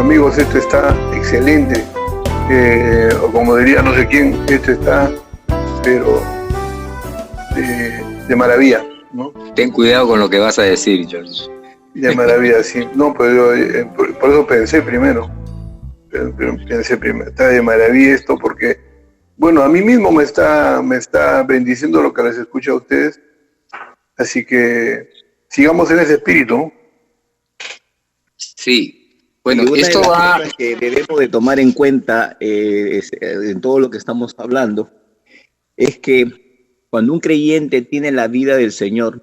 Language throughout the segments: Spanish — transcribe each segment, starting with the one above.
amigos, esto está excelente. O como diría no sé quién, esto está, pero de maravilla, ¿no? Ten cuidado con lo que vas a decir, George. De maravilla, sí. No, pero yo, por eso pensé primero. Pensé primero, está de maravilla esto porque, bueno, a mí mismo me está bendiciendo lo que les escucho a ustedes. Así que sigamos en ese espíritu, ¿no? Sí. Bueno, y una esto de las va... cosas que debemos de tomar en cuenta en todo lo que estamos hablando es que cuando un creyente tiene la vida del Señor,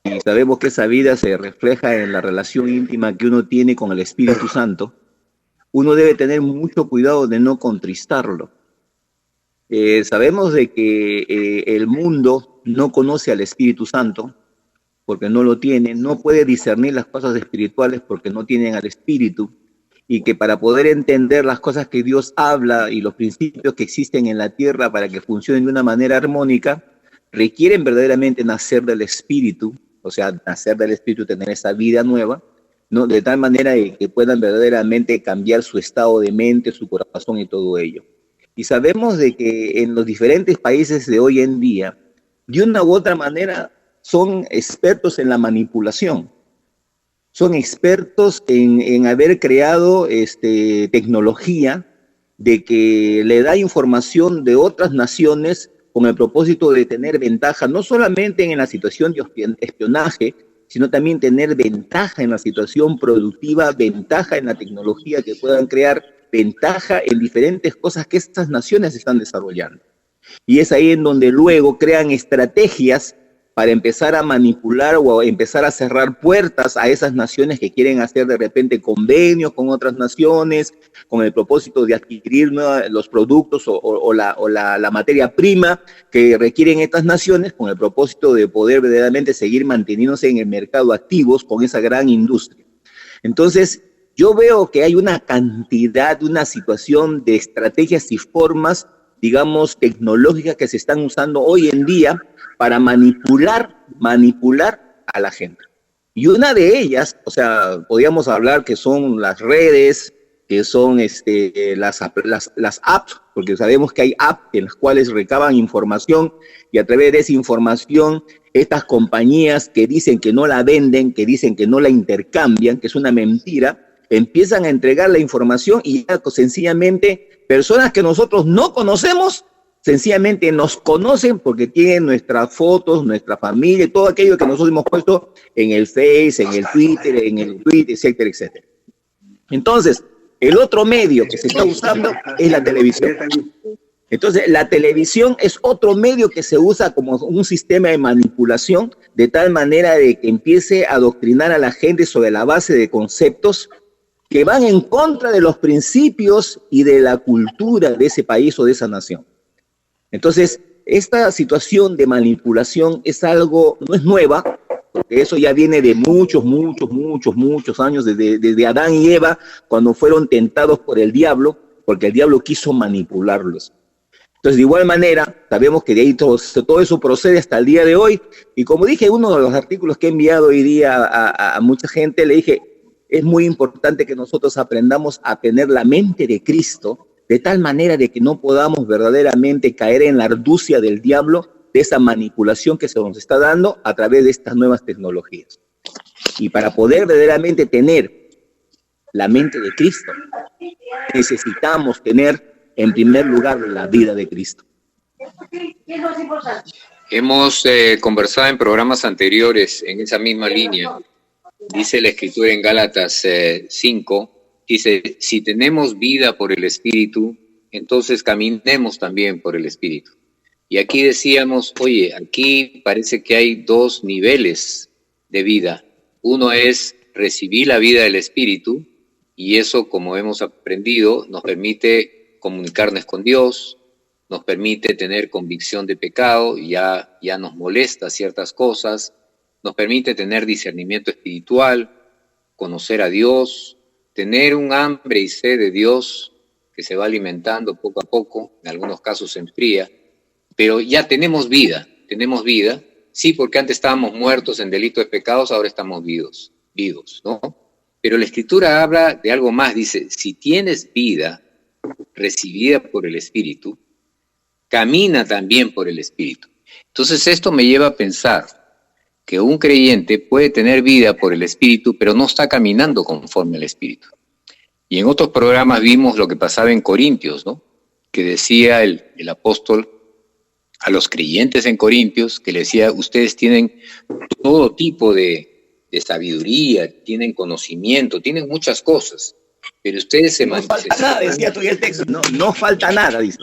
y sabemos que esa vida se refleja en la relación íntima que uno tiene con el Espíritu Santo, uno debe tener mucho cuidado de no contristarlo. Sabemos de que el mundo no conoce al Espíritu Santo porque no lo tiene, no puede discernir las cosas espirituales porque no tienen al Espíritu, y que para poder entender las cosas que Dios habla y los principios que existen en la tierra para que funcionen de una manera armónica, requieren verdaderamente nacer del Espíritu, o sea, nacer del Espíritu, tener esa vida nueva, ¿no? De tal manera que puedan verdaderamente cambiar su estado de mente, su corazón y todo ello. Y sabemos de que en los diferentes países de hoy en día, de una u otra manera, son expertos en la manipulación. Son expertos en haber creado tecnología de que le da información de otras naciones con el propósito de tener ventaja, no solamente en la situación de espionaje, sino también tener ventaja en la situación productiva, ventaja en la tecnología que puedan crear, ventaja en diferentes cosas que estas naciones están desarrollando. Y es ahí en donde luego crean estrategias para empezar a manipular o a empezar a cerrar puertas a esas naciones que quieren hacer de repente convenios con otras naciones, con el propósito de adquirir los productos o la materia prima que requieren estas naciones, con el propósito de poder verdaderamente seguir manteniéndose en el mercado activos con esa gran industria. Entonces, yo veo que hay una cantidad, una situación de estrategias y formas, digamos, tecnológicas que se están usando hoy en día para manipular a la gente. Y una de ellas, o sea, podríamos hablar que son las redes, que son las apps, porque sabemos que hay apps en las cuales recaban información y a través de esa información, estas compañías que dicen que no la venden, que dicen que no la intercambian, que es una mentira, empiezan a entregar la información y ya sencillamente personas que nosotros no conocemos, sencillamente nos conocen porque tienen nuestras fotos, nuestra familia, todo aquello que nosotros hemos puesto en el Face, en el Twitter, etcétera, etcétera. Entonces, el otro medio que se está usando es la televisión. Entonces, la televisión es otro medio que se usa como un sistema de manipulación, de tal manera de que empiece a adoctrinar a la gente sobre la base de conceptos que van en contra de los principios y de la cultura de ese país o de esa nación. Entonces, esta situación de manipulación es algo, no es nueva, porque eso ya viene de muchos años, desde Adán y Eva, cuando fueron tentados por el diablo, porque el diablo quiso manipularlos. Entonces, de igual manera, sabemos que de ahí todo eso procede hasta el día de hoy, y como dije, uno de los artículos que he enviado hoy día a mucha gente, le dije, es muy importante que nosotros aprendamos a tener la mente de Cristo, de tal manera de que no podamos verdaderamente caer en la arducia del diablo, de esa manipulación que se nos está dando a través de estas nuevas tecnologías. Y para poder verdaderamente tener la mente de Cristo, necesitamos tener en primer lugar la vida de Cristo. Hemos conversado en programas anteriores en esa misma línea. Dice la Escritura en Gálatas 5, dice, si tenemos vida por el Espíritu, entonces caminemos también por el Espíritu. Y aquí decíamos, oye, aquí parece que hay dos niveles de vida. Uno es recibir la vida del Espíritu, y eso, como hemos aprendido, nos permite comunicarnos con Dios, nos permite tener convicción de pecado, ya nos molesta ciertas cosas, nos permite tener discernimiento espiritual, conocer a Dios, tener un hambre y sed de Dios que se va alimentando poco a poco, en algunos casos se enfría, pero ya tenemos vida, sí, porque antes estábamos muertos en delitos de pecados, ahora estamos vivos, ¿no? Pero la Escritura habla de algo más, dice, si tienes vida recibida por el Espíritu, camina también por el Espíritu. Entonces esto me lleva a pensar que un creyente puede tener vida por el Espíritu, pero no está caminando conforme al Espíritu. Y en otros programas vimos lo que pasaba en Corintios, ¿no? Que decía el apóstol a los creyentes en Corintios, que le decía, ustedes tienen todo tipo de sabiduría, tienen conocimiento, tienen muchas cosas, pero ustedes se mantienen. No falta nada, decía tú el texto, no falta nada, dice.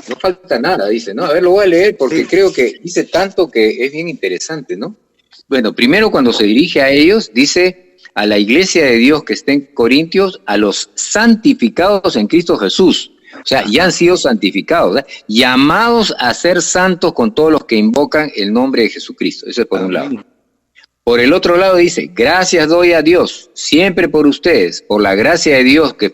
No falta nada, dice, ¿no? A ver, lo voy a leer porque creo que dice tanto que es bien interesante, ¿no? Bueno, primero cuando se dirige a ellos, dice a la iglesia de Dios que está en Corintios, a los santificados en Cristo Jesús. O sea, ya han sido santificados, ¿eh? Llamados a ser santos con todos los que invocan el nombre de Jesucristo. Eso es por un lado. Por el otro lado dice, gracias doy a Dios, siempre por ustedes, por la gracia de Dios que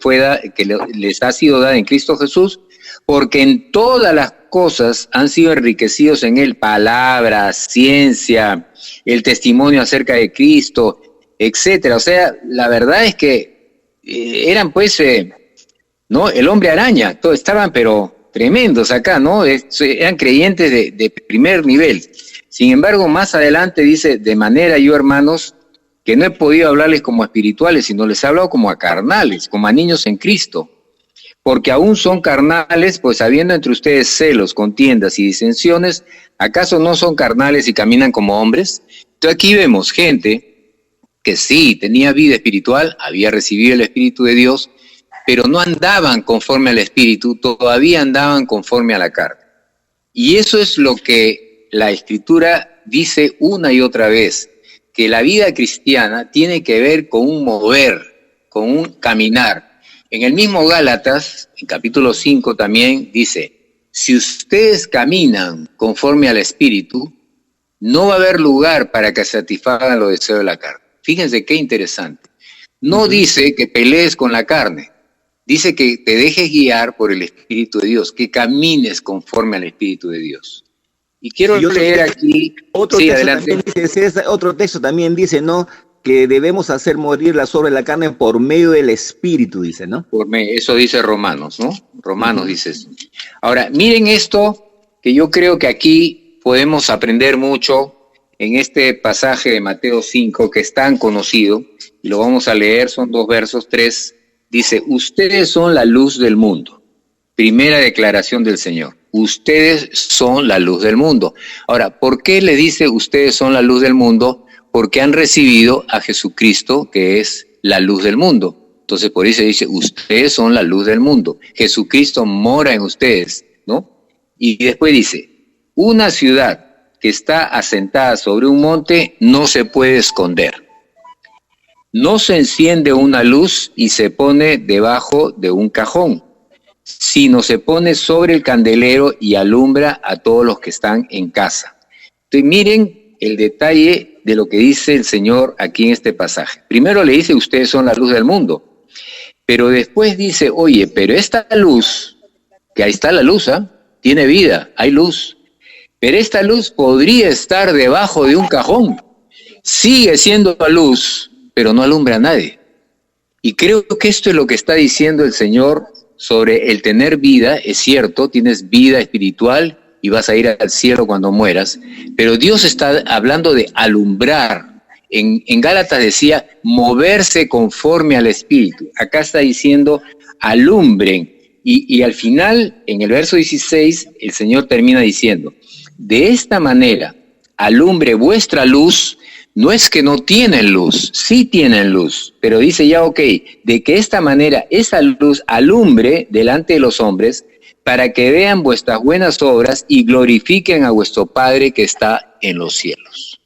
les ha sido dada en Cristo Jesús, porque en todas las cosas han sido enriquecidos en él, palabras, ciencia, el testimonio acerca de Cristo, etcétera. O sea, la verdad es que eran pues, ¿no? El hombre araña, todos estaban pero tremendos acá, ¿no? Eran creyentes de primer nivel. Sin embargo, más adelante dice, de manera yo, hermanos, que no he podido hablarles como a espirituales, sino les he hablado como a carnales, como a niños en Cristo. Porque aún son carnales, pues habiendo entre ustedes celos, contiendas y disensiones, ¿acaso no son carnales y caminan como hombres? Entonces aquí vemos gente que sí tenía vida espiritual, había recibido el Espíritu de Dios, pero no andaban conforme al Espíritu, todavía andaban conforme a la carne. Y eso es lo que la Escritura dice una y otra vez, que la vida cristiana tiene que ver con un mover, con un caminar. En el mismo Gálatas, en capítulo 5 también dice, si ustedes caminan conforme al Espíritu, no va a haber lugar para que satisfagan los deseos de la carne. Fíjense qué interesante. No dice que pelees con la carne, dice que te dejes guiar por el Espíritu de Dios, que camines conforme al Espíritu de Dios. Y quiero leer aquí... Otro texto también dice, ¿no?, que debemos hacer morir la obras de la carne por medio del Espíritu, dice, ¿no? Eso dice Romanos, ¿no? Romanos dice eso. Ahora, miren esto, que yo creo que aquí podemos aprender mucho en este pasaje de Mateo 5, que es tan conocido, y lo vamos a leer, son 2 versos, 3, dice, ustedes son la luz del mundo. Primera declaración del Señor. Ustedes son la luz del mundo. Ahora, ¿por qué le dice ustedes son la luz del mundo? Porque han recibido a Jesucristo, que es la luz del mundo. Entonces, por eso dice, ustedes son la luz del mundo. Jesucristo mora en ustedes, ¿no? Y después dice, una ciudad que está asentada sobre un monte no se puede esconder. No se enciende una luz y se pone debajo de un cajón, sino se pone sobre el candelero y alumbra a todos los que están en casa. Entonces, miren el detalle de lo que dice el Señor aquí en este pasaje. Primero le dice, ustedes son la luz del mundo, pero después dice, oye, pero esta luz, que ahí está la luz, tiene vida, hay luz, pero esta luz podría estar debajo de un cajón, sigue siendo la luz, pero no alumbra a nadie. Y creo que esto es lo que está diciendo el Señor sobre el tener vida. Es cierto, tienes vida espiritual y vas a ir al cielo cuando mueras, pero Dios está hablando de alumbrar. En Gálatas decía moverse conforme al Espíritu. Acá está diciendo alumbren. Y al final, en el verso 16, el Señor termina diciendo, de esta manera alumbre vuestra luz. No es que no tienen luz, sí tienen luz, pero dice ya, ok, de que esta manera esa luz alumbre delante de los hombres para que vean vuestras buenas obras y glorifiquen a vuestro Padre que está en los cielos.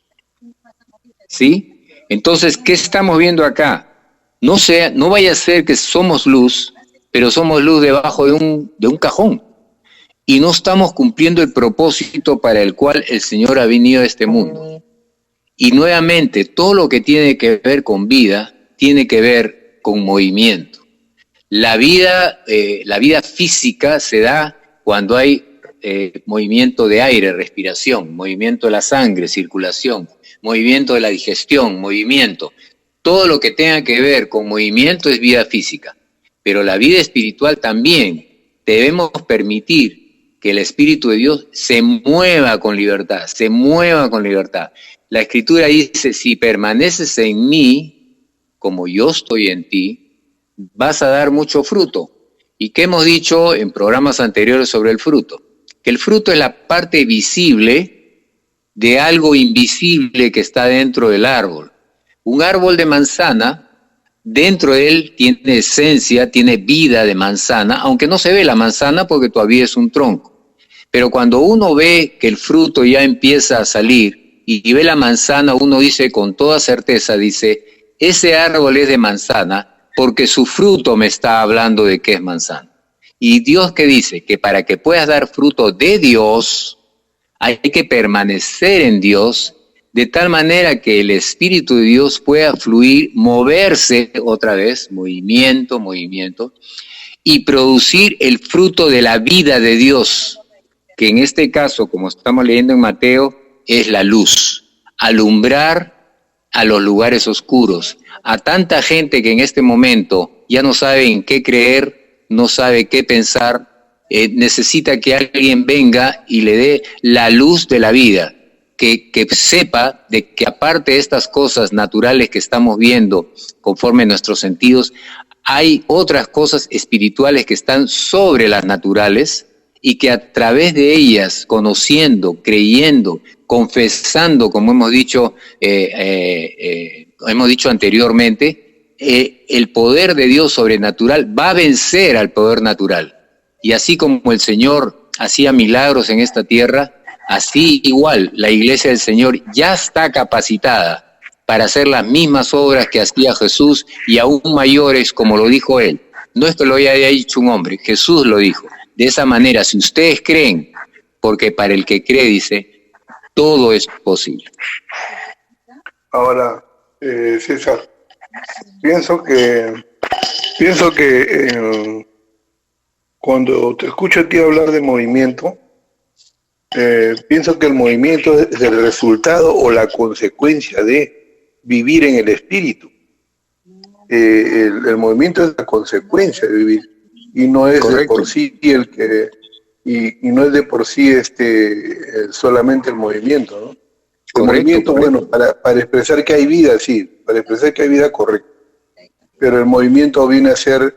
¿Sí? Entonces, ¿qué estamos viendo acá? No vaya a ser que somos luz, pero somos luz debajo de un cajón y no estamos cumpliendo el propósito para el cual el Señor ha venido a este mundo. Y nuevamente, todo lo que tiene que ver con vida, tiene que ver con movimiento. La vida física se da cuando hay movimiento de aire, respiración, movimiento de la sangre, circulación, movimiento de la digestión, movimiento. Todo lo que tenga que ver con movimiento es vida física, pero la vida espiritual también. Debemos permitir que el Espíritu de Dios se mueva con libertad, se mueva con libertad. La Escritura dice, si permaneces en mí, como yo estoy en ti, vas a dar mucho fruto. ¿Y qué hemos dicho en programas anteriores sobre el fruto? Que el fruto es la parte visible de algo invisible que está dentro del árbol. Un árbol de manzana, dentro de él tiene esencia, tiene vida de manzana, aunque no se ve la manzana porque todavía es un tronco. Pero cuando uno ve que el fruto ya empieza a salir y ve la manzana, uno dice con toda certeza, dice, ese árbol es de manzana porque su fruto me está hablando de que es manzana. Y Dios que dice que para que puedas dar fruto de Dios, hay que permanecer en Dios, de tal manera que el Espíritu de Dios pueda fluir, moverse otra vez, movimiento, y producir el fruto de la vida de Dios, que en este caso, como estamos leyendo en Mateo, es la luz, alumbrar a los lugares oscuros, a tanta gente que en este momento ya no sabe en qué creer, no sabe qué pensar, necesita que alguien venga y le dé la luz de la vida. Que sepa de que aparte de estas cosas naturales que estamos viendo conforme a nuestros sentidos, hay otras cosas espirituales que están sobre las naturales y que a través de ellas, conociendo, creyendo, confesando, como hemos dicho anteriormente, el poder de Dios sobrenatural va a vencer al poder natural. Y así como el Señor hacía milagros en esta tierra, así igual la Iglesia del Señor ya está capacitada para hacer las mismas obras que hacía Jesús y aún mayores, como lo dijo Él. No es que lo haya dicho un hombre, Jesús lo dijo. De esa manera, si ustedes creen, porque para el que cree, dice, todo es posible. Ahora, César, pienso que cuando te escucho a ti hablar de movimiento, pienso que el movimiento es el resultado o la consecuencia de vivir en el espíritu. El movimiento es la consecuencia de vivir y no es Correcto. De por sí el que y no es de por sí solamente el movimiento, ¿no? El movimiento, correcto. Bueno, para expresar que hay vida, sí, para expresar que hay vida, correcto. Pero el movimiento viene a ser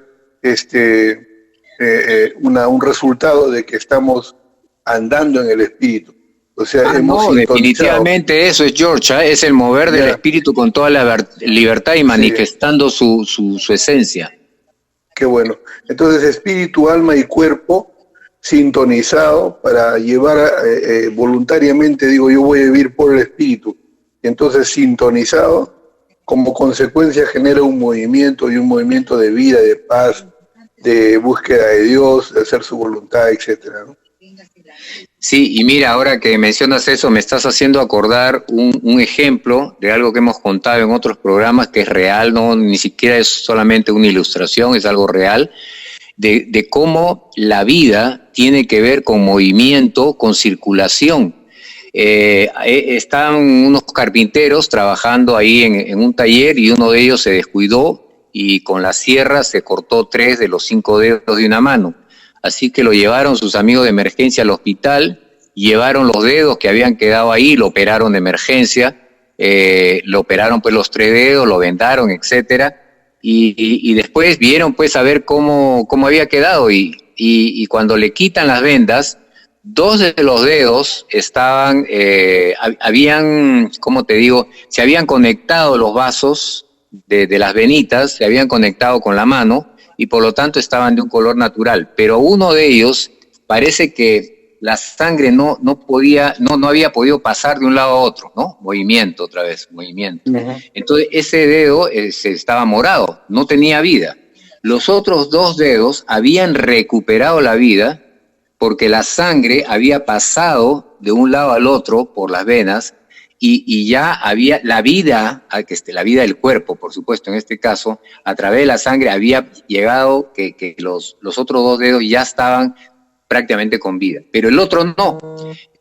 un resultado de que estamos andando en el espíritu. O sea, definitivamente eso es, George, es el mover del espíritu con toda la libertad y manifestando su esencia. Qué bueno. Entonces, espíritu, alma y cuerpo sintonizado para llevar voluntariamente, digo, yo voy a vivir por el espíritu. Y entonces, sintonizado, como consecuencia genera un movimiento y un movimiento de vida, de paz, de búsqueda de Dios, de hacer su voluntad, etcétera, ¿no? Sí, y mira, ahora que mencionas eso, me estás haciendo acordar un ejemplo de algo que hemos contado en otros programas que es real, no ni siquiera es solamente una ilustración, es algo real, de cómo la vida tiene que ver con movimiento, con circulación. Estaban unos carpinteros trabajando ahí en un taller y uno de ellos se descuidó y con la sierra se cortó 3 de los 5 dedos de una mano. Así que lo llevaron sus amigos de emergencia al hospital, llevaron los dedos que habían quedado ahí, lo operaron de emergencia, lo operaron pues los 3 dedos, lo vendaron, etcétera, y después vieron pues a ver cómo había quedado y cuando le quitan las vendas, 2 de los dedos estaban, habían, ¿cómo te digo? Se habían conectado los vasos de las venitas, se habían conectado con la mano, y por lo tanto estaban de un color natural, pero uno de ellos parece que la sangre no había podido pasar de un lado a otro, ¿no? Movimiento otra vez, movimiento. Uh-huh. Entonces ese dedo estaba morado, no tenía vida. Los otros 2 dedos habían recuperado la vida porque la sangre había pasado de un lado al otro por las venas y ya había la vida del cuerpo, por supuesto, en este caso, a través de la sangre había llegado que los otros 2 dedos ya estaban prácticamente con vida, pero el otro no.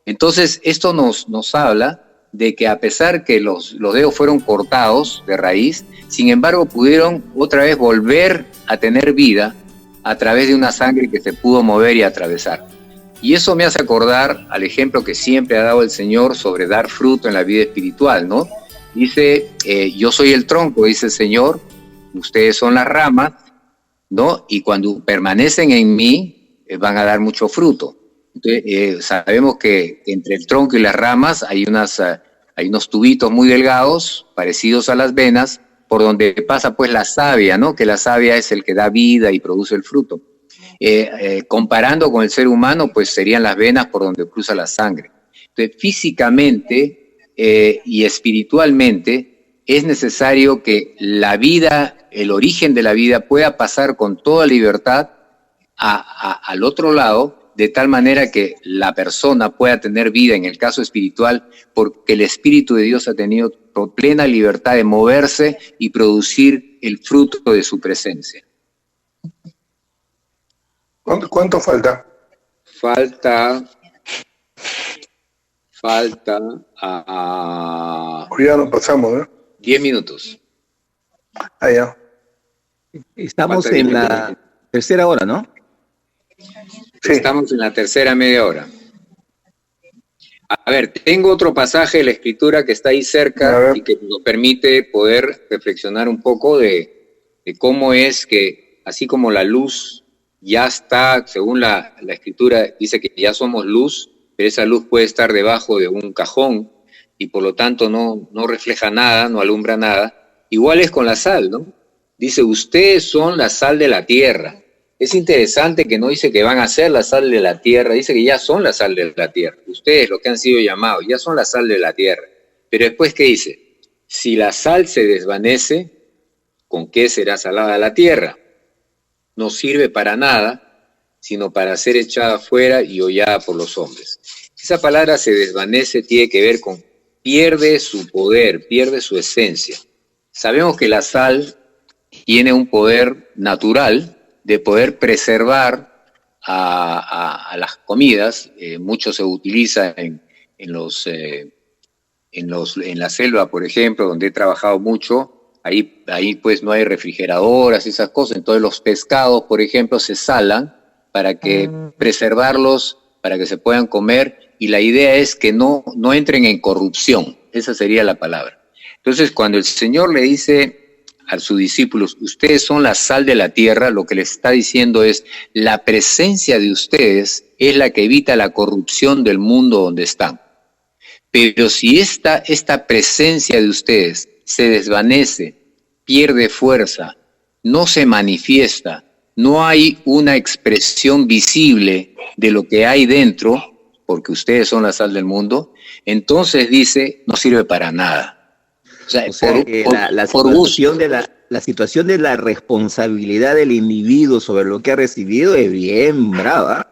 Entonces, esto nos habla de que a pesar que los dedos fueron cortados de raíz, sin embargo pudieron otra vez volver a tener vida a través de una sangre que se pudo mover y atravesar. Y eso me hace acordar al ejemplo que siempre ha dado el Señor sobre dar fruto en la vida espiritual, ¿no? Dice, yo soy el tronco, dice el Señor, ustedes son las ramas, ¿no? Y cuando permanecen en mí, van a dar mucho fruto. Entonces, sabemos que entre el tronco y las ramas hay unos tubitos muy delgados, parecidos a las venas, por donde pasa pues la savia, ¿no? Que la savia es el que da vida y produce el fruto. Comparando con el ser humano, pues serían las venas por donde cruza la sangre. Entonces, físicamente y espiritualmente es necesario que la vida, el origen de la vida, pueda pasar con toda libertad al otro lado, de tal manera que la persona pueda tener vida en el caso espiritual, porque el Espíritu de Dios ha tenido plena libertad de moverse y producir el fruto de su presencia. ¿Cuánto falta? Falta Hoy ya nos pasamos, 10 minutos. Ya. Estamos en la tercera hora, ¿no? Sí. Estamos en la tercera media hora. A ver, tengo otro pasaje de la Escritura que está ahí cerca y que nos permite poder reflexionar un poco de cómo es que, así como la luz ya está, según la Escritura, dice que ya somos luz, pero esa luz puede estar debajo de un cajón y por lo tanto no refleja nada, no alumbra nada. Igual es con la sal, ¿no? Dice, ustedes son la sal de la tierra. Es interesante que no dice que van a ser la sal de la tierra, dice que ya son la sal de la tierra. Ustedes, los que han sido llamados, ya son la sal de la tierra. Pero después, ¿qué dice? Si la sal se desvanece, ¿con qué será salada la tierra? No sirve para nada, sino para ser echada fuera y hollada por los hombres. Esa palabra se desvanece tiene que ver con pierde su poder, pierde su esencia. Sabemos que la sal tiene un poder natural de poder preservar a las comidas. Mucho se utiliza en la selva, por ejemplo, donde he trabajado mucho. Ahí pues no hay refrigeradoras, esas cosas. Entonces los pescados, por ejemplo, se salan para que preservarlos, para que se puedan comer, y la idea es que no entren en corrupción. Esa sería la palabra. Entonces, cuando el Señor le dice a sus discípulos, ustedes son la sal de la tierra, lo que les está diciendo es, la presencia de ustedes es la que evita la corrupción del mundo donde están. Pero si esta presencia de ustedes se desvanece, pierde fuerza, no se manifiesta, no hay una expresión visible de lo que hay dentro, porque ustedes son la sal del mundo, entonces dice, no sirve para nada. O sea, la situación de la responsabilidad del individuo sobre lo que ha recibido es bien brava.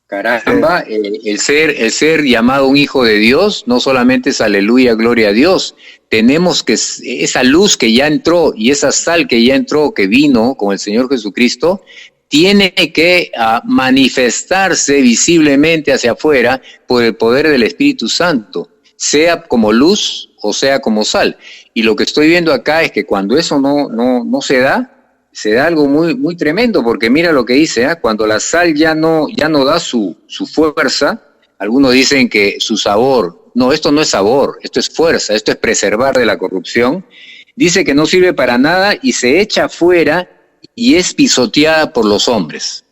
Caramba, el ser llamado un hijo de Dios no solamente es aleluya, gloria a Dios. Tenemos que esa luz que ya entró y esa sal que ya entró, que vino con el Señor Jesucristo, tiene que manifestarse visiblemente hacia afuera por el poder del Espíritu Santo, sea como luz o sea como sal. Y lo que estoy viendo acá es que cuando eso no se da algo muy, muy tremendo, porque mira lo que dice, cuando la sal ya no da su fuerza, algunos dicen que su sabor, no, esto no es sabor, esto es fuerza, esto es preservar de la corrupción, dice que no sirve para nada y se echa afuera y es pisoteada por los hombres.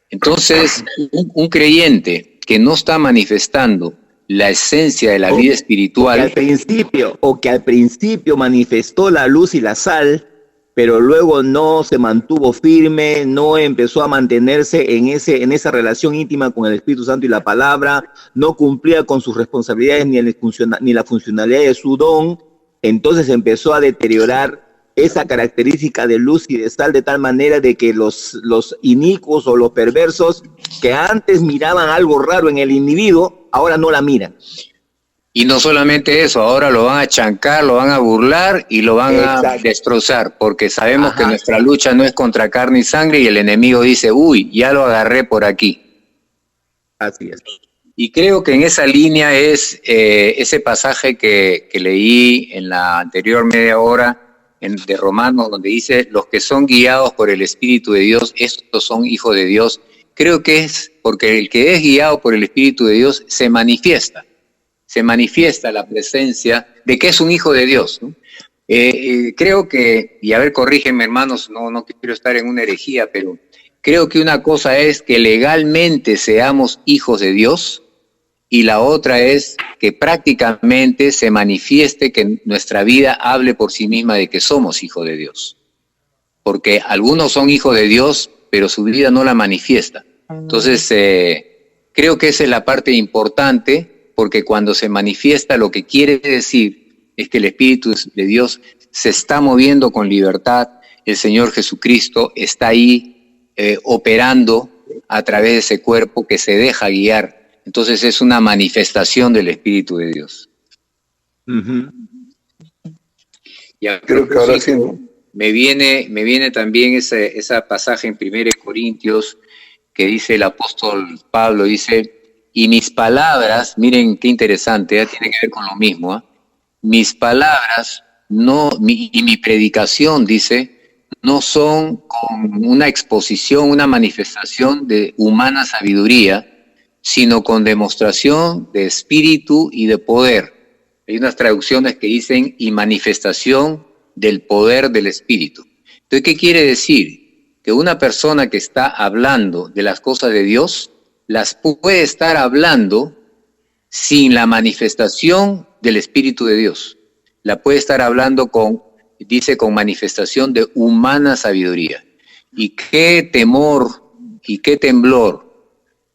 Entonces, un creyente que no está manifestando la esencia de la vida espiritual, que al principio manifestó la luz y la sal, pero luego no se mantuvo firme, no empezó a mantenerse en esa relación íntima con el Espíritu Santo y la palabra, no cumplía con sus responsabilidades ni la funcionalidad de su don, entonces empezó a deteriorar esa característica de luz y de sal de tal manera de que los inicuos o los perversos que antes miraban algo raro en el individuo, ahora no la miran. Y no solamente eso, ahora lo van a chancar, lo van a burlar y lo van a destrozar, porque sabemos que nuestra lucha no es contra carne y sangre y el enemigo dice, uy, ya lo agarré por aquí. Así es. Y creo que en esa línea es ese pasaje que leí en la anterior media hora de Romanos, donde dice, los que son guiados por el Espíritu de Dios, estos son hijos de Dios. Creo que es porque el que es guiado por el Espíritu de Dios se manifiesta la presencia de que es un hijo de Dios, ¿no? Creo que, y a ver, corrígeme hermanos, no quiero estar en una herejía, pero creo que una cosa es que legalmente seamos hijos de Dios y la otra es que prácticamente se manifieste, que nuestra vida hable por sí misma de que somos hijos de Dios. Porque algunos son hijos de Dios, pero su vida no la manifiesta. Entonces, creo que esa es la parte importante, porque cuando se manifiesta lo que quiere decir es que el Espíritu de Dios se está moviendo con libertad, el Señor Jesucristo está ahí operando a través de ese cuerpo que se deja guiar. Entonces es una manifestación del Espíritu de Dios. Uh-huh. Ya, creo que ahora sí, ¿no? Me viene también ese pasaje en 1 Corintios que dice el apóstol Pablo, dice, y mis palabras, miren qué interesante, tiene que ver con lo mismo, mis palabras y mi predicación, dice, no son con una exposición, una manifestación de humana sabiduría, sino con demostración de espíritu y de poder. Hay unas traducciones que dicen, y manifestación del poder del espíritu. Entonces, ¿qué quiere decir? Que una persona que está hablando de las cosas de Dios, las puede estar hablando sin la manifestación del Espíritu de Dios. La puede estar hablando con manifestación de humana sabiduría. Y qué temor y qué temblor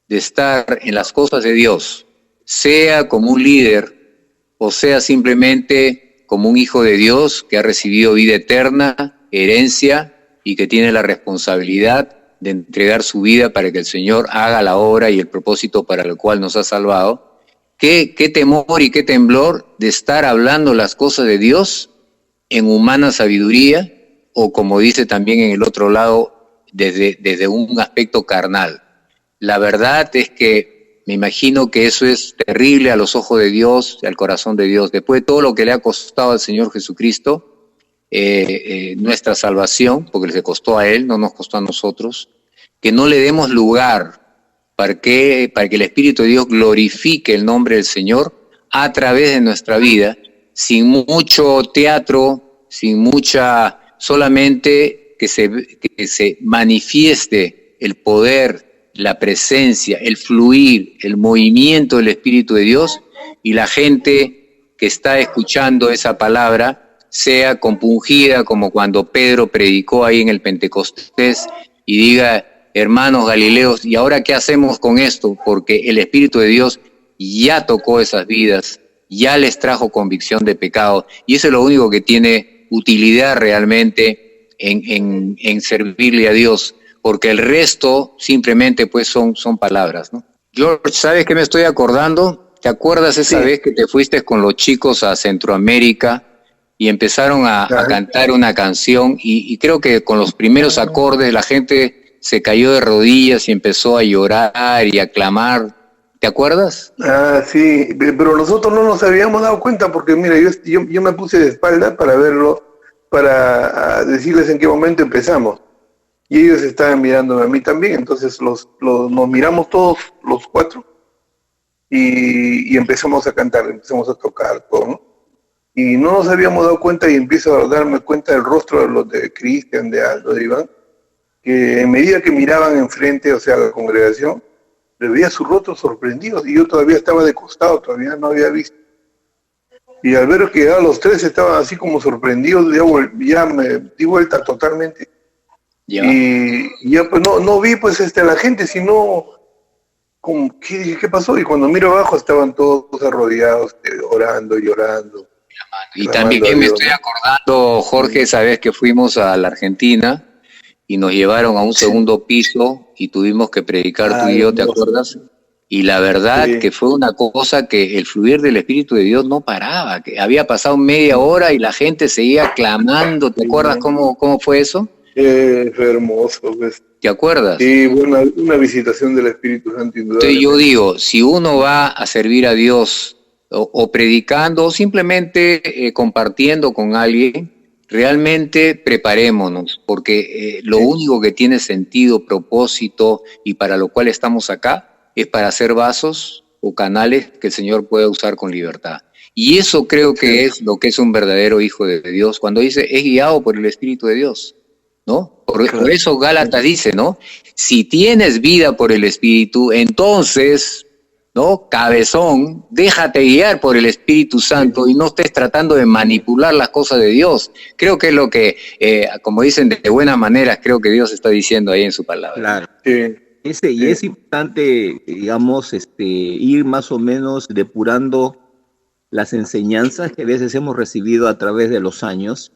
de estar en las cosas de Dios, sea como un líder o sea simplemente como un hijo de Dios que ha recibido vida eterna, herencia y que tiene la responsabilidad de entregar su vida para que el Señor haga la obra y el propósito para el cual nos ha salvado. Qué temor y qué temblor de estar hablando las cosas de Dios en humana sabiduría o como dice también en el otro lado, desde un aspecto carnal. La verdad es que me imagino que eso es terrible a los ojos de Dios, al corazón de Dios. Después de todo lo que le ha costado al Señor Jesucristo, nuestra salvación, porque le costó a Él, no nos costó a nosotros, que no le demos lugar para que el Espíritu de Dios glorifique el nombre del Señor a través de nuestra vida, sin mucho teatro, solamente que se manifieste el poder, la presencia, el fluir, el movimiento del Espíritu de Dios, y la gente que está escuchando esa palabra sea compungida, como cuando Pedro predicó ahí en el Pentecostés, y diga, hermanos galileos, ¿y ahora qué hacemos con esto? Porque el Espíritu de Dios ya tocó esas vidas, ya les trajo convicción de pecado, y eso es lo único que tiene utilidad realmente en servirle a Dios, porque el resto simplemente pues son palabras, ¿no? George, ¿sabes qué me estoy acordando? ¿Te acuerdas esa vez que te fuiste con los chicos a Centroamérica y empezaron a cantar una canción y creo que con los primeros acordes la gente se cayó de rodillas y empezó a llorar y a clamar? ¿Te acuerdas? Sí, pero nosotros no nos habíamos dado cuenta porque mira, yo me puse de espalda para verlo, para decirles en qué momento empezamos. Y ellos estaban mirándome a mí también, entonces nos miramos todos los cuatro y empezamos a cantar, empezamos a tocar todo, ¿no? Y no nos habíamos dado cuenta y empiezo a darme cuenta del rostro de los de Cristian, de Aldo, de Iván, que en medida que miraban enfrente, o sea, a la congregación, le veía sus rostros sorprendidos y yo todavía estaba de costado, todavía no había visto. Y al ver que ya los tres estaban así como sorprendidos, ya me di vuelta totalmente. Ya. Y ya pues no vi pues a la gente, sino como, ¿qué pasó? Y cuando miro abajo estaban todos arrodillados, orando, llorando. Y también me estoy acordando, Jorge, esa vez que fuimos a la Argentina y nos llevaron a un segundo piso y tuvimos que predicar tú y yo, ¿te acuerdas? Y la verdad que fue una cosa que el fluir del Espíritu de Dios no paraba, que había pasado media hora y la gente seguía clamando. ¿Te acuerdas cómo fue eso? Es hermoso, pues. ¿Te acuerdas? Sí, bueno, una visitación del Espíritu Santo, Entonces yo digo, si uno va a servir a Dios o predicando o simplemente compartiendo con alguien, realmente preparémonos, porque lo único que tiene sentido, propósito y para lo cual estamos acá es para hacer vasos o canales que el Señor pueda usar con libertad. Y eso creo que es lo que es un verdadero hijo de Dios, cuando dice es guiado por el Espíritu de Dios, ¿no? Por eso Gálatas dice, ¿no? Si tienes vida por el Espíritu, entonces, ¿no? Cabezón, déjate guiar por el Espíritu Santo y no estés tratando de manipular las cosas de Dios. Creo que es lo que, como dicen de buena manera, creo que Dios está diciendo ahí en su palabra. Claro. Sí. Y es importante, digamos, ir más o menos depurando las enseñanzas que a veces hemos recibido a través de los años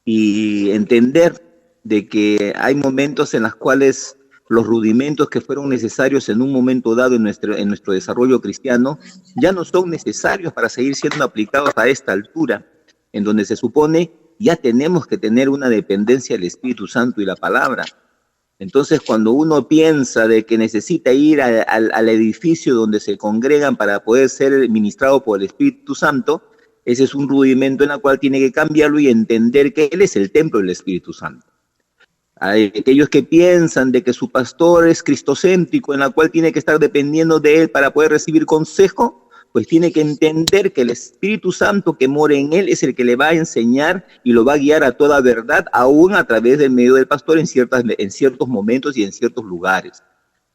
y entender de que hay momentos en los cuales los rudimentos que fueron necesarios en un momento dado en nuestro desarrollo cristiano ya no son necesarios para seguir siendo aplicados a esta altura, en donde se supone ya tenemos que tener una dependencia del Espíritu Santo y la palabra. Entonces, cuando uno piensa de que necesita ir al edificio donde se congregan para poder ser ministrado por el Espíritu Santo, ese es un rudimento en el cual tiene que cambiarlo y entender que Él es el templo del Espíritu Santo. Hay aquellos que piensan de que su pastor es cristocéntrico, en la cual tiene que estar dependiendo de él para poder recibir consejo, pues tiene que entender que el Espíritu Santo que mora en él es el que le va a enseñar y lo va a guiar a toda verdad, aún a través del medio del pastor en ciertos momentos y en ciertos lugares.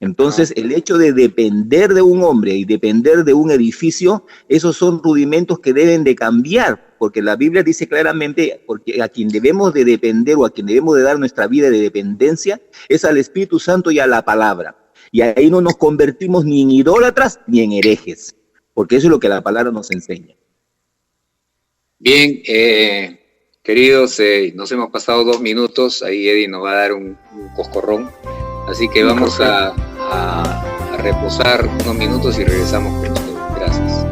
Entonces, el hecho de depender de un hombre y depender de un edificio, esos son rudimentos que deben de cambiar, porque la Biblia dice claramente, porque a quien debemos de depender o a quien debemos de dar nuestra vida de dependencia es al Espíritu Santo y a la palabra. Y ahí no nos convertimos ni en idólatras ni en herejes, porque eso es lo que la palabra nos enseña. Bien, queridos, nos hemos pasado 2 minutos, ahí Eddie nos va a dar un coscorrón. Así que vamos a reposar unos minutos y regresamos con ustedes. Gracias.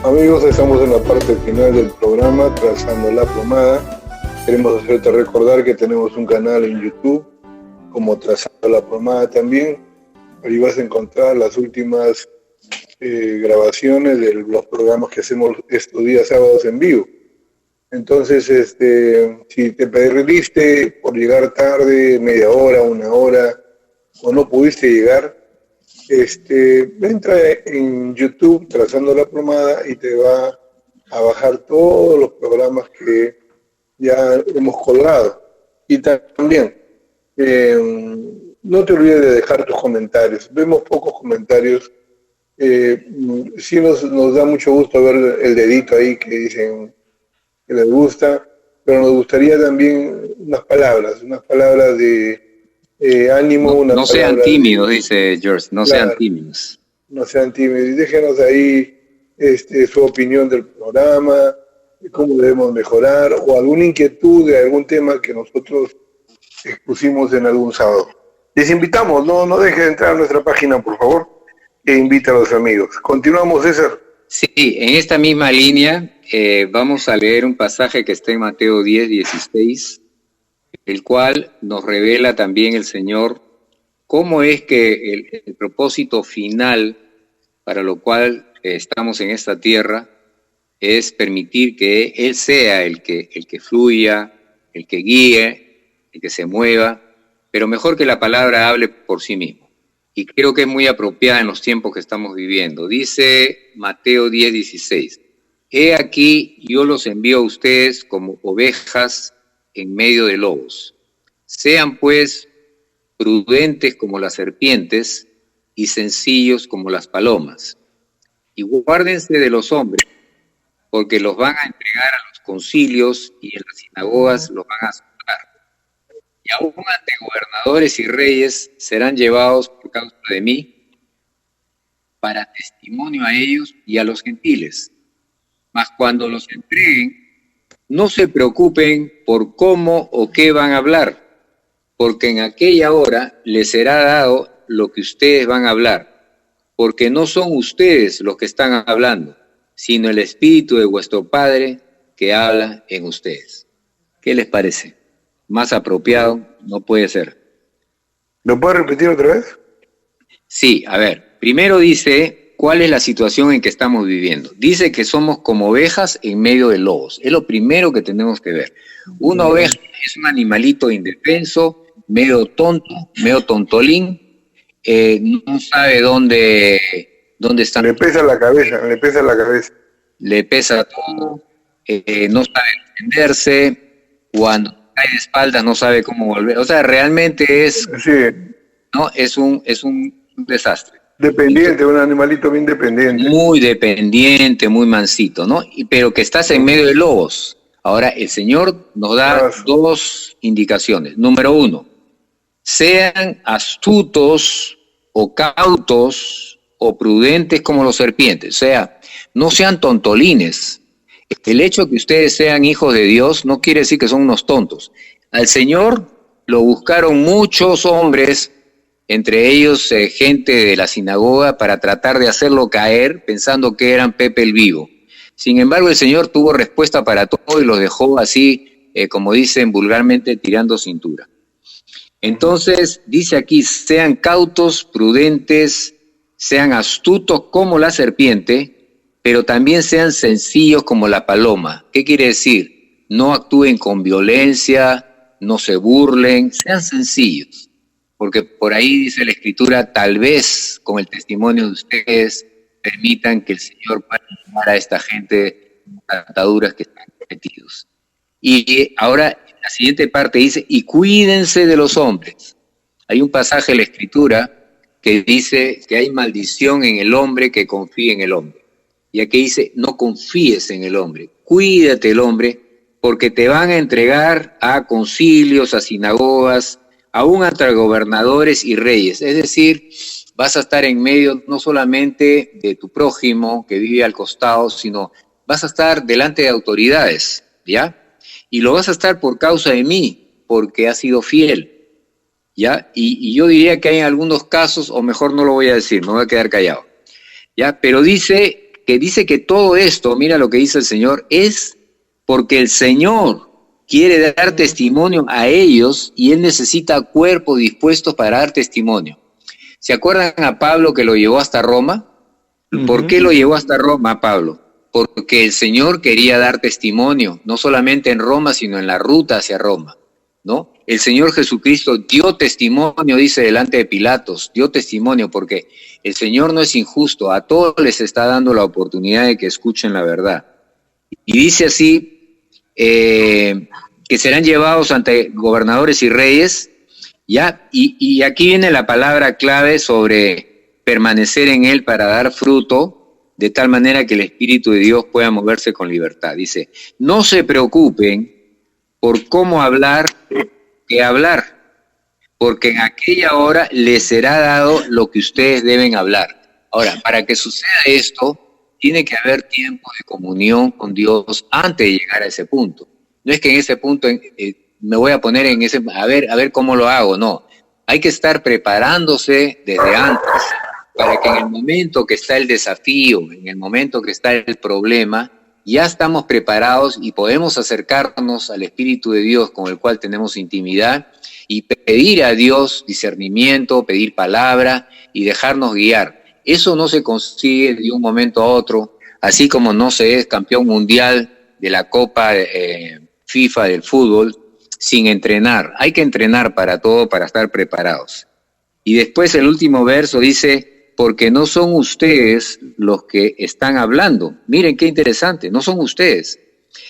Amigos, estamos en la parte final del programa Trazando la Plomada. Queremos hacerte recordar que tenemos un canal en YouTube como Trazando la Plomada también. Ahí vas a encontrar las últimas grabaciones de los programas que hacemos estos días sábados en vivo. Entonces, si te perdiste por llegar tarde, media hora, 1 hora, o no pudiste llegar, entra en YouTube Trazando la Plomada y te va a bajar todos los programas que ya hemos colgado. Y también, no te olvides de dejar tus comentarios. Vemos pocos comentarios. Sí nos da mucho gusto ver el dedito ahí que dicen que les gusta, pero nos gustaría también unas palabras de ánimo. No sean tímidos, dice George, no sean tímidos. No sean tímidos, y déjenos ahí su opinión del programa, cómo debemos mejorar, o alguna inquietud de algún tema que nosotros expusimos en algún sábado. Les invitamos, no dejen de entrar a nuestra página, por favor, e invita a los amigos. Continuamos, César. Sí, en esta misma línea vamos a leer un pasaje que está en Mateo 10:16, el cual nos revela también el Señor cómo es que el propósito final para lo cual estamos en esta tierra es permitir que Él sea el que fluya, el que guíe, el que se mueva, pero mejor que la palabra hable por sí mismo. Y creo que es muy apropiada en los tiempos que estamos viviendo. Dice Mateo 10:16, he aquí yo los envío a ustedes como ovejas en medio de lobos. Sean pues prudentes como las serpientes y sencillos como las palomas. Y guárdense de los hombres, porque los van a entregar a los concilios y en las sinagogas los van a azotar. Y aún ante gobernadores y reyes serán llevados por causa de mí, para testimonio a ellos y a los gentiles. Mas cuando los entreguen, no se preocupen por cómo o qué van a hablar, porque en aquella hora les será dado lo que ustedes van a hablar, porque no son ustedes los que están hablando, sino el Espíritu de vuestro Padre que habla en ustedes. ¿Qué les parece? Más apropiado no puede ser. ¿Lo puedes repetir otra vez? Sí, a ver, primero dice, ¿cuál es la situación en que estamos viviendo? Dice que somos como ovejas en medio de lobos. Es lo primero que tenemos que ver. Una oveja es un animalito indefenso, medio tonto, medio tontolín, no sabe dónde está. Le pesa la cabeza, le pesa la cabeza. Le pesa todo, no sabe defenderse, cuando cae de espaldas no sabe cómo volver. O sea, realmente es, Sí, ¿no? Es un desastre. dependiente, un animalito bien dependiente. Muy dependiente, muy mansito, ¿no? Pero que estás en medio de lobos. Ahora, el Señor nos da dos indicaciones. Número 1, sean astutos o cautos o prudentes como los serpientes. O sea, no sean tontolines. El hecho de que ustedes sean hijos de Dios no quiere decir que son unos tontos. Al Señor lo buscaron muchos hombres, entre ellos gente de la sinagoga, para tratar de hacerlo caer pensando que eran Pepe el Vivo. Sin embargo, el Señor tuvo respuesta para todo y los dejó así, como dicen vulgarmente, tirando cintura. Entonces, dice aquí, sean cautos, prudentes, sean astutos como la serpiente, pero también sean sencillos como la paloma. ¿Qué quiere decir? No actúen con violencia, no se burlen, sean sencillos. Porque por ahí dice la Escritura, tal vez con el testimonio de ustedes permitan que el Señor pueda llevar a esta gente de ataduras que están metidos. Y ahora la siguiente parte dice, y cuídense de los hombres. Hay un pasaje de la Escritura que dice que hay maldición en el hombre que confía en el hombre. Y aquí dice, no confíes en el hombre, cuídate del hombre, porque te van a entregar a concilios, a sinagogas, aún entre gobernadores y reyes. Es decir, vas a estar en medio no solamente de tu prójimo que vive al costado, sino vas a estar delante de autoridades, ¿ya? Y lo vas a estar por causa de mí, porque has sido fiel, ¿ya? Y yo diría que hay algunos casos, o mejor no lo voy a decir, me voy a quedar callado, ¿ya? Pero dice que todo esto, mira lo que dice el Señor, es porque el Señor quiere dar testimonio a ellos y Él necesita cuerpos dispuestos para dar testimonio. ¿Se acuerdan a Pablo que lo llevó hasta Roma? ¿Por qué lo llevó hasta Roma, Pablo? Porque el Señor quería dar testimonio, no solamente en Roma, sino en la ruta hacia Roma, ¿no? El Señor Jesucristo dio testimonio, dice delante de Pilatos, dio testimonio porque el Señor no es injusto, a todos les está dando la oportunidad de que escuchen la verdad. Y dice así, que serán llevados ante gobernadores y reyes, ¿ya? Y aquí viene la palabra clave sobre permanecer en Él para dar fruto, de tal manera que el Espíritu de Dios pueda moverse con libertad. Dice, no se preocupen por cómo hablar, que hablar, porque en aquella hora les será dado lo que ustedes deben hablar. Ahora, para que suceda esto, tiene que haber tiempo de comunión con Dios antes de llegar a ese punto. No es que en ese punto me voy a poner en ese, a ver cómo lo hago, no. Hay que estar preparándose desde antes, para que en el momento que está el desafío, en el momento que está el problema, ya estamos preparados y podemos acercarnos al Espíritu de Dios con el cual tenemos intimidad y pedir a Dios discernimiento, pedir palabra y dejarnos guiar. Eso no se consigue de un momento a otro, así como no se es campeón mundial de la Copa FIFA del fútbol sin entrenar. Hay que entrenar para todo, para estar preparados. Y después el último verso dice, porque no son ustedes los que están hablando. Miren qué interesante, no son ustedes.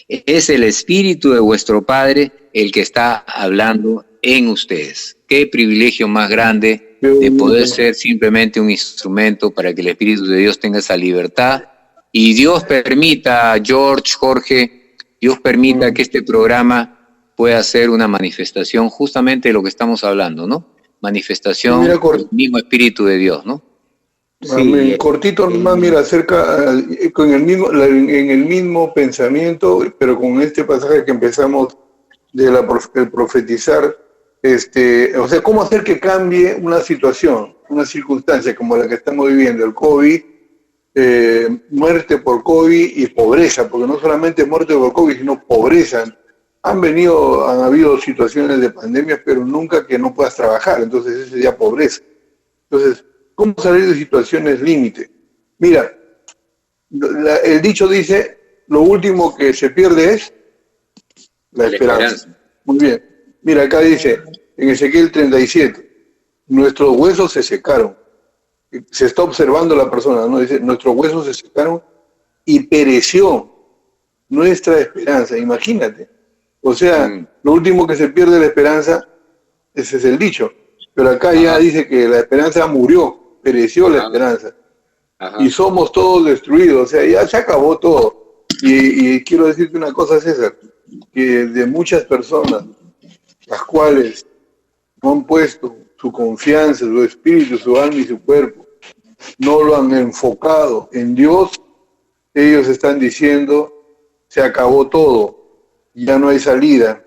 Es el Espíritu de vuestro Padre el que está hablando en ustedes. Qué privilegio más grande de poder ser simplemente un instrumento para que el Espíritu de Dios tenga esa libertad. Y Dios permita, George, Jorge, Dios permita que este programa pueda ser una manifestación justamente de lo que estamos hablando, ¿no? Manifestación del mismo Espíritu de Dios, ¿no? Sí, cortito nomás, mira, acerca en el mismo pensamiento, pero con este pasaje que empezamos de el profetizar, o sea, cómo hacer que cambie una situación, una circunstancia como la que estamos viviendo, el COVID, muerte por COVID y pobreza, porque no solamente muerte por COVID, sino pobreza. Han habido situaciones de pandemia, pero nunca que no puedas trabajar, entonces ese sería pobreza. Entonces, ¿cómo salir de situaciones límite? Mira, el dicho dice, lo último que se pierde es la esperanza. Muy bien. Mira, acá dice, en Ezequiel 37, nuestros huesos se secaron. Se está observando la persona, ¿no? Dice, nuestros huesos se secaron y pereció nuestra esperanza. Imagínate. O sea, lo último que se pierde es la esperanza, ese es el dicho. Pero acá ya dice que la esperanza murió, pereció la esperanza. Y somos todos destruidos, o sea, ya se acabó todo. Y quiero decirte una cosa, César, que de muchas personas, las cuales no han puesto su confianza, su espíritu, su alma y su cuerpo, no lo han enfocado en Dios, ellos están diciendo, se acabó todo, ya no hay salida.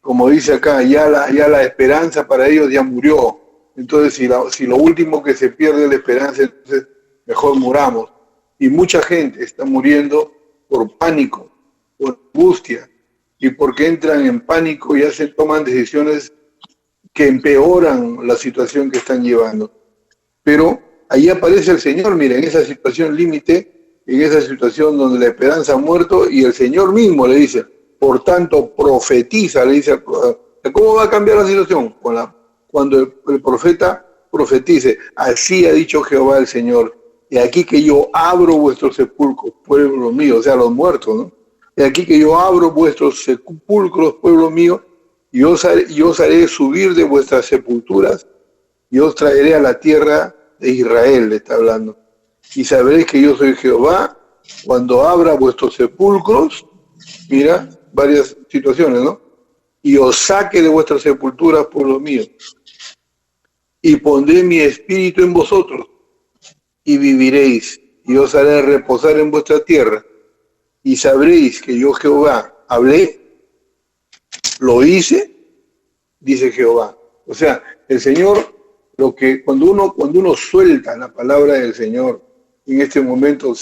Como dice acá, ya la esperanza para ellos ya murió. Entonces, si lo último que se pierde es la esperanza, entonces mejor muramos. Y mucha gente está muriendo por pánico, por angustia, y porque entran en pánico y toman decisiones que empeoran la situación que están llevando. Pero ahí aparece el Señor, mira, en esa situación límite, en esa situación donde la esperanza ha muerto, y el Señor mismo le dice, por tanto, profetiza, le dice, ¿cómo va a cambiar la situación? Cuando el profeta profetice, así ha dicho Jehová el Señor, y aquí que yo abro vuestros sepulcros, pueblo mío, o sea, los muertos, ¿no? Y aquí que yo abro vuestros sepulcros, pueblo mío, y os haré subir de vuestras sepulturas, y os traeré a la tierra de Israel, le está hablando. Y sabréis que yo soy Jehová, cuando abra vuestros sepulcros, mira, varias situaciones, ¿no? Y os saque de vuestras sepulturas, pueblo mío, y pondré mi espíritu en vosotros, y viviréis, y os haré reposar en vuestra tierra, y sabréis que yo Jehová hablé, lo hice, dice Jehová. O sea, el Señor, cuando uno suelta la palabra del Señor, en este momento,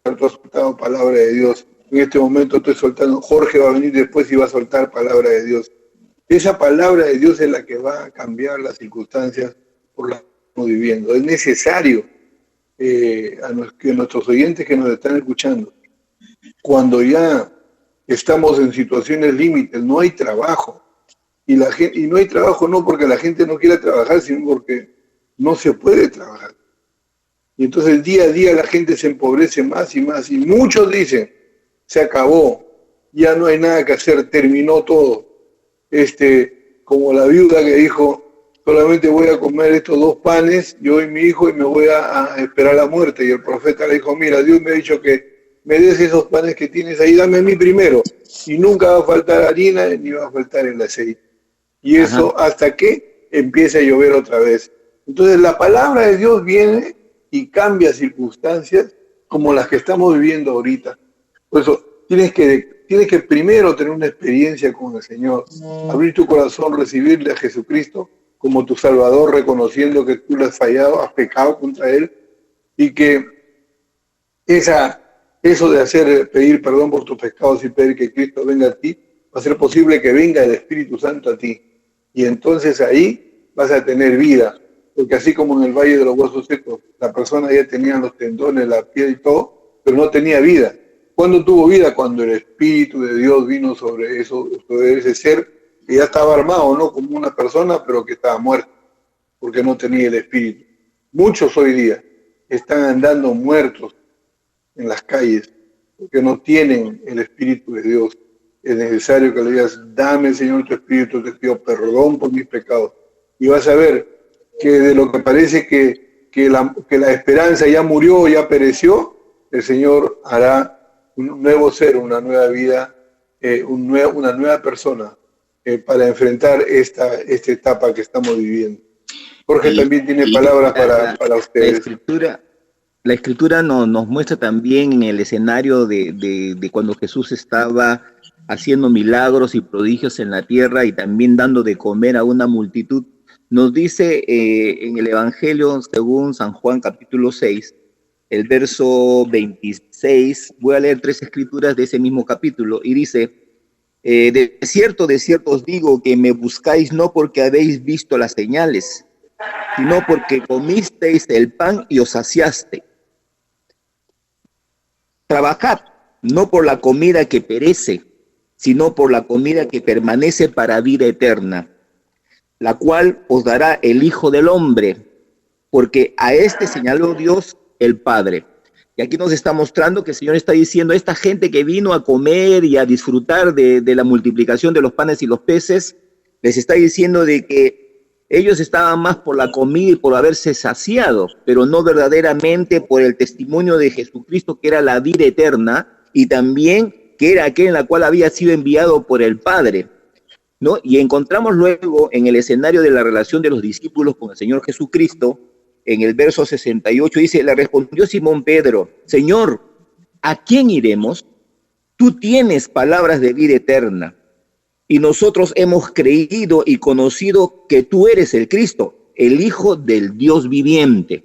tú has soltado palabra de Dios, en este momento estoy soltando, Jorge va a venir después y va a soltar palabra de Dios. Esa palabra de Dios es la que va a cambiar las circunstancias por las que estamos viviendo. Es necesario que nuestros oyentes que nos están escuchando, cuando ya estamos en situaciones límites, no hay trabajo, y no hay trabajo no porque la gente no quiera trabajar, sino porque no se puede trabajar. Y entonces día a día la gente se empobrece más y más, y muchos dicen, se acabó, ya no hay nada que hacer, terminó todo. Como la viuda que dijo, solamente voy a comer estos 2 panes, yo y mi hijo, y me voy a esperar la muerte. Y el profeta le dijo, mira, Dios me ha dicho que me des esos panes que tienes ahí, dame a mí primero, y nunca va a faltar harina ni va a faltar el aceite. Y eso hasta que empiece a llover otra vez. Entonces la palabra de Dios viene y cambia circunstancias como las que estamos viviendo ahorita. Por eso tienes que primero tener una experiencia con el Señor, abrir tu corazón, recibirle a Jesucristo como tu Salvador, reconociendo que tú le has fallado, has pecado contra Él, y que eso de pedir perdón por tus pecados y pedir que Cristo venga a ti, va a ser posible que venga el Espíritu Santo a ti. Y entonces ahí vas a tener vida, porque así como en el Valle de los Huesos Secos, la persona ya tenía los tendones, la piel y todo, pero no tenía vida. ¿Cuándo tuvo vida? Cuando el Espíritu de Dios vino sobre ese ser que ya estaba armado, ¿no? Como una persona, pero que estaba muerto, porque no tenía el Espíritu. Muchos hoy día están andando muertos en las calles, porque no tienen el Espíritu de Dios. Es necesario que le digas, dame, Señor, tu Espíritu, te pido perdón por mis pecados. Y vas a ver que de lo que parece que la esperanza ya murió, ya pereció, el Señor hará un nuevo ser, una nueva vida, una nueva persona para enfrentar esta etapa que estamos viviendo. Jorge también tiene palabras para ustedes. La Escritura nos muestra también en el escenario de cuando Jesús estaba haciendo milagros y prodigios en la tierra y también dando de comer a una multitud. Nos dice en el Evangelio según San Juan capítulo 6, el verso 26, voy a leer 3 escrituras de ese mismo capítulo, y dice, de cierto os digo que me buscáis no porque habéis visto las señales, sino porque comisteis el pan y os saciaste. Trabajad, no por la comida que perece, sino por la comida que permanece para vida eterna, la cual os dará el Hijo del Hombre, porque a este señaló Dios el Padre. Y aquí nos está mostrando que el Señor está diciendo, esta gente que vino a comer y a disfrutar de la multiplicación de los panes y los peces, les está diciendo de que ellos estaban más por la comida y por haberse saciado, pero no verdaderamente por el testimonio de Jesucristo, que era la vida eterna, y también que era aquel en la cual había sido enviado por el Padre, ¿no? Y encontramos luego en el escenario de la relación de los discípulos con el Señor Jesucristo, en el verso 68, dice, le respondió Simón Pedro, Señor, ¿a quién iremos? Tú tienes palabras de vida eterna, y nosotros hemos creído y conocido que tú eres el Cristo, el Hijo del Dios viviente.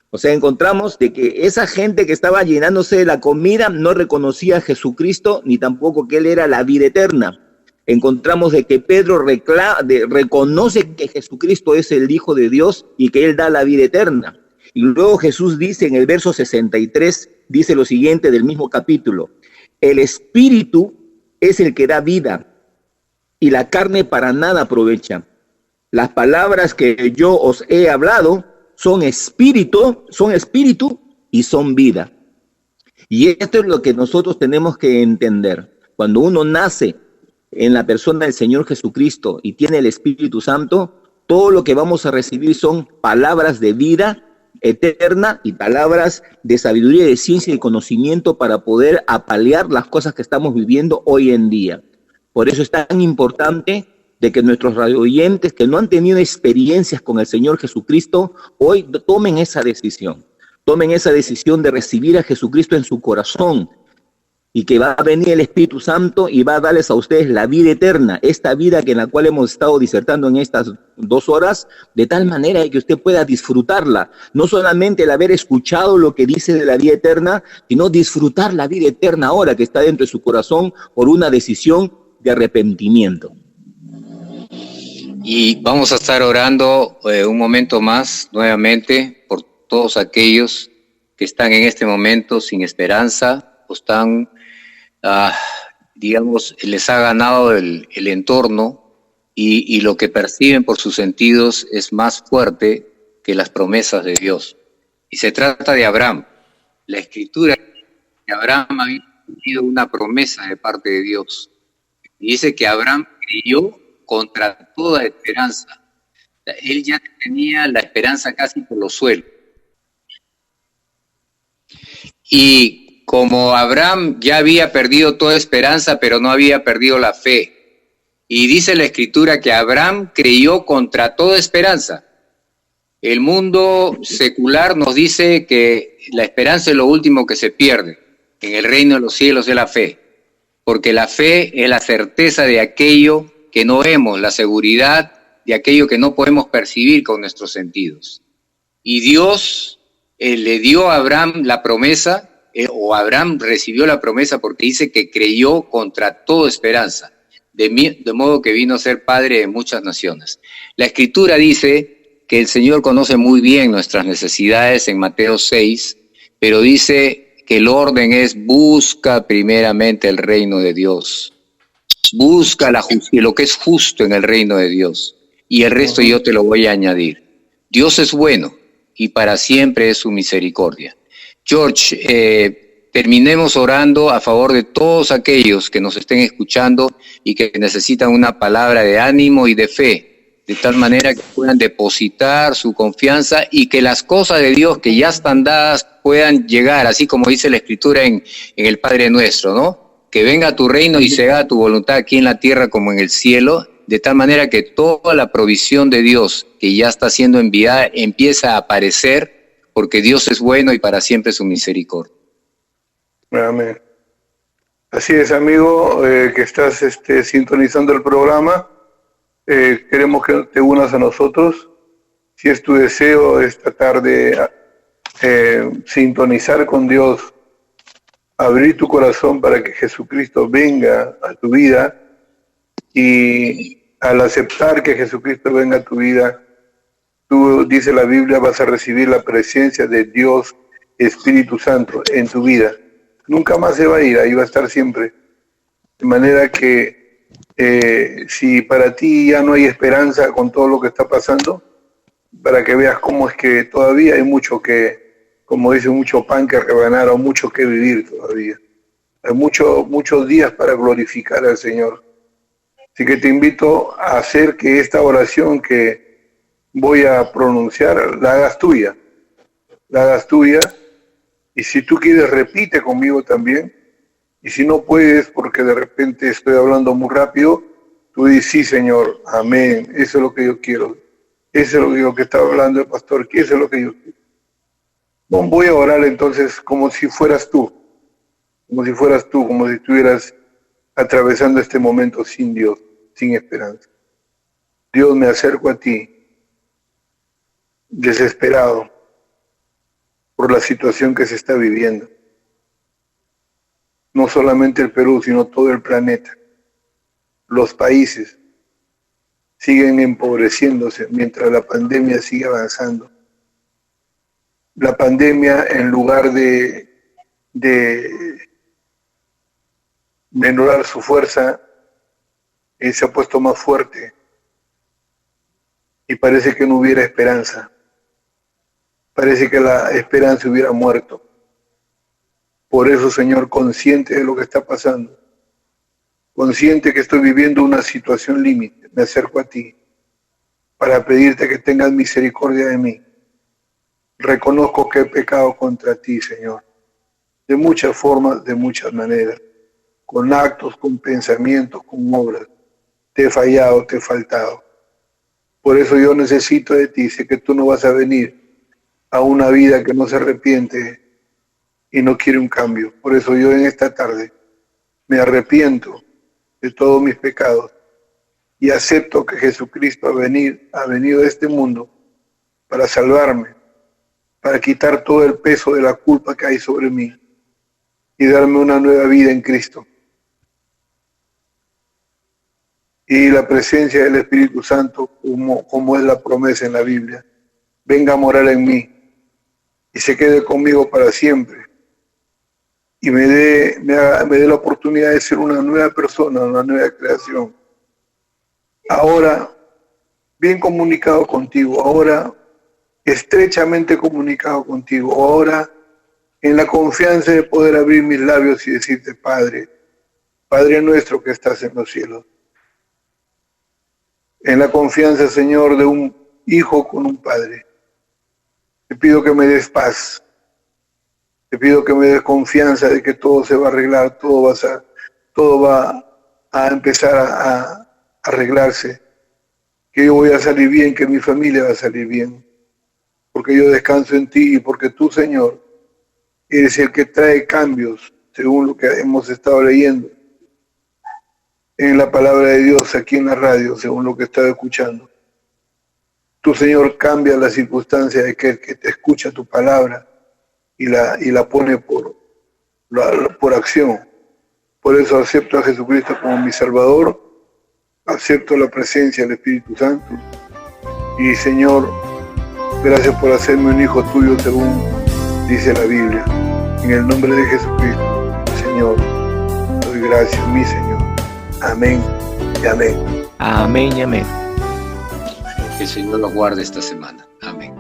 O sea, encontramos de que esa gente que estaba llenándose de la comida no reconocía a Jesucristo, ni tampoco que Él era la vida eterna. Encontramos de que Pedro reconoce que Jesucristo es el Hijo de Dios y que Él da la vida eterna. Y luego Jesús dice en el verso 63, dice lo siguiente del mismo capítulo, el Espíritu es el que da vida, y la carne para nada aprovecha. Las palabras que yo os he hablado son espíritu y son vida. Y esto es lo que nosotros tenemos que entender. Cuando uno nace en la persona del Señor Jesucristo y tiene el Espíritu Santo, todo lo que vamos a recibir son palabras de vida eterna y palabras de sabiduría, de ciencia y conocimiento para poder apalear las cosas que estamos viviendo hoy en día. Por eso es tan importante de que nuestros radioyentes que no han tenido experiencias con el Señor Jesucristo, hoy tomen esa decisión de recibir a Jesucristo en su corazón, y que va a venir el Espíritu Santo y va a darles a ustedes la vida eterna, esta vida que en la cual hemos estado disertando en estas 2 horas, de tal manera que usted pueda disfrutarla, no solamente el haber escuchado lo que dice de la vida eterna, sino disfrutar la vida eterna ahora que está dentro de su corazón por una decisión de arrepentimiento. Y vamos a estar orando un momento más nuevamente por todos aquellos que están en este momento sin esperanza o están, digamos, les ha ganado el entorno y lo que perciben por sus sentidos es más fuerte que las promesas de Dios. Y se trata de Abraham. La Escritura que Abraham había tenido una promesa de parte de Dios. Y dice que Abraham creyó contra toda esperanza. Él ya tenía la esperanza casi por los suelos. Y como Abraham ya había perdido toda esperanza, pero no había perdido la fe. Y dice la Escritura que Abraham creyó contra toda esperanza. El mundo secular nos dice que la esperanza es lo último que se pierde. En el reino de los cielos es la fe. Porque la fe es la certeza de aquello que no vemos, la seguridad de aquello que no podemos percibir con nuestros sentidos. Y Dios le dio a Abraham la promesa, o Abraham recibió la promesa porque dice que creyó contra toda esperanza, de modo que vino a ser padre de muchas naciones. La Escritura dice que el Señor conoce muy bien nuestras necesidades en Mateo 6, pero dice que el orden es busca primeramente el reino de Dios. Busca lo que es justo en el reino de Dios, y el resto yo te lo voy a añadir. Dios es bueno y para siempre es su misericordia. George, terminemos orando a favor de todos aquellos que nos estén escuchando y que necesitan una palabra de ánimo y de fe, de tal manera que puedan depositar su confianza y que las cosas de Dios que ya están dadas puedan llegar, así como dice la Escritura en el Padre Nuestro, ¿no? Que venga tu reino y se haga tu voluntad aquí en la tierra como en el cielo, de tal manera que toda la provisión de Dios que ya está siendo enviada empieza a aparecer, porque Dios es bueno y para siempre su misericordia. Amén. Así es, amigo, que estás sintonizando el programa. Queremos que te unas a nosotros. Si es tu deseo esta tarde sintonizar con Dios, abrir tu corazón para que Jesucristo venga a tu vida, y al aceptar que Jesucristo venga a tu vida, tú, dice la Biblia, vas a recibir la presencia de Dios Espíritu Santo en tu vida. Nunca más se va a ir, ahí va a estar siempre. De manera que si para ti ya no hay esperanza con todo lo que está pasando, para que veas cómo es que todavía hay mucho que, como dice, mucho pan que rebanar o mucho que vivir todavía. Hay muchos días para glorificar al Señor. Así que te invito a hacer que esta oración que voy a pronunciar la hagas tuya. La hagas tuya. Y si tú quieres, repite conmigo también. Y si no puedes, porque de repente estoy hablando muy rápido, tú dices, sí, Señor, amén. Eso es lo que yo quiero. Eso es lo que estaba hablando el pastor, que eso es lo que yo quiero. Bueno, voy a orar entonces como si fueras tú. Como si fueras tú, como si estuvieras atravesando este momento sin Dios, sin esperanza. Dios, me acerco a ti, desesperado por la situación que se está viviendo. No solamente el Perú, sino todo el planeta. Los países siguen empobreciéndose mientras la pandemia sigue avanzando. La pandemia, en lugar de menorar su fuerza, se ha puesto más fuerte y parece que no hubiera esperanza. Parece que la esperanza hubiera muerto. Por eso, Señor, consciente de lo que está pasando, consciente que estoy viviendo una situación límite, me acerco a ti para pedirte que tengas misericordia de mí. Reconozco que he pecado contra ti, Señor, de muchas formas, de muchas maneras, con actos, con pensamientos, con obras. Te he fallado, te he faltado. Por eso yo necesito de ti. Sé que tú no vas a venir a una vida que no se arrepiente y no quiere un cambio. Por eso yo en esta tarde me arrepiento de todos mis pecados y acepto que Jesucristo ha venido a este mundo para salvarme, para quitar todo el peso de la culpa que hay sobre mí y darme una nueva vida en Cristo. Y la presencia del Espíritu Santo, como es la promesa en la Biblia, venga a morar en mí y se quede conmigo para siempre. Y me dé la oportunidad de ser una nueva persona, una nueva creación. Ahora, bien comunicado contigo, ahora estrechamente comunicado contigo, ahora en la confianza de poder abrir mis labios y decirte, Padre, Padre nuestro que estás en los cielos. En la confianza, Señor, de un hijo con un padre. Te pido que me des paz. Te pido que me des confianza de que todo se va a arreglar, todo va a empezar a arreglarse. Que yo voy a salir bien, que mi familia va a salir bien. Porque yo descanso en ti y porque tú, Señor, eres el que trae cambios, según lo que hemos estado leyendo en la palabra de Dios aquí en la radio, según lo que estaba escuchando. Tu Señor cambia la circunstancia de que el que te escucha tu palabra y la pone por acción. Por eso acepto a Jesucristo como mi Salvador, acepto la presencia del Espíritu Santo y, Señor, gracias por hacerme un hijo tuyo según dice la Biblia. En el nombre de Jesucristo, Señor, doy gracias, mi Señor. Amén y amén. Amén y amén. Que el Señor los guarde esta semana. Amén.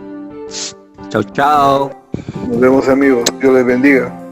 Chao, chao. Nos vemos, amigos. Dios les bendiga.